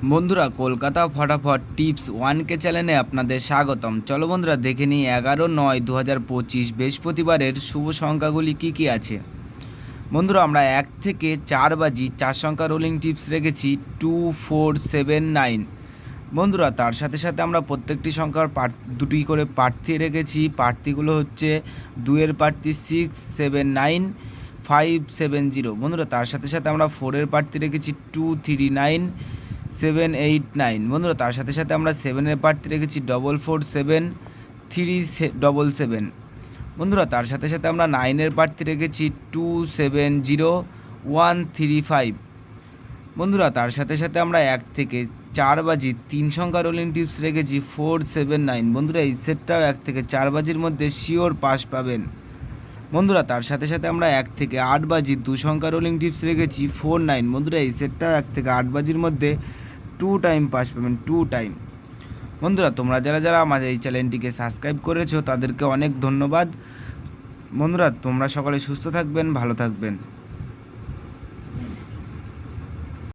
বন্ধুরা, কলকাতা ফটাফট tips 1K চ্যানেলে আপনাদের স্বাগতম। চলো বন্ধুরা, দেখে নিই 11/9/2025 বৃহস্পতিবারের শুভ সংখ্যাগুলি কী কী আছে। বন্ধুরা, আমরা 1 থেকে 4 বাজি 4 সংখ্যা রোলিং টিপস রেখেছি 2, 4, 7, 9। বন্ধুরা, তার সাথে সাথে আমরা প্রত্যেকটি সংখ্যার দুটি করে প্রার্থী রেখেছি। প্রার্থীগুলো হচ্ছে 2-এর প্রার্থী 6, 7, 9, 5, 7, 0। বন্ধুরা, তার সাথে সাথে আমরা 4-এর প্রার্থী রেখেছি 2, 3, 9, 7, 8, 9। বন্ধুরা, তার সাথে সাথে আমরা 7-এর প্রার্থী রেখেছি 4, 4, 7, 3, 7, 7। বন্ধুরা, তার সাথে সাথে আমরা 9-এর প্রার্থী রেখেছি 2, 7, 0, 1, 3, 5। বন্ধুরা, তার সাথে সাথে আমরা 1 থেকে 4 বাজি 3 সংখ্যা রোলিং টিপস রেখেছি 4, 7, 9। বন্ধুরা, এই সেটটাও 1 থেকে 4 বাজির মধ্যে শিওর পাস পাবেন। বন্ধুরা, তার সাথে সাথে আমরা 1 থেকে 8 বাজি 2 সংখ্যা রোলিং টিপস রেখেছি 4, 9। বন্ধুরা, এই সেটটাও 1 থেকে 8 বাজির মধ্যে 2 টাইম পাস পাবেন, 2 টাইম। বন্ধুরা, তোমরা যারা আমাদের এই চ্যানেলটিকে সাবস্ক্রাইব করেছো তাদেরকে অনেক ধন্যবাদ। বন্ধুরা, তোমরা সকলে সুস্থ থাকবেন, ভালো থাকবেন।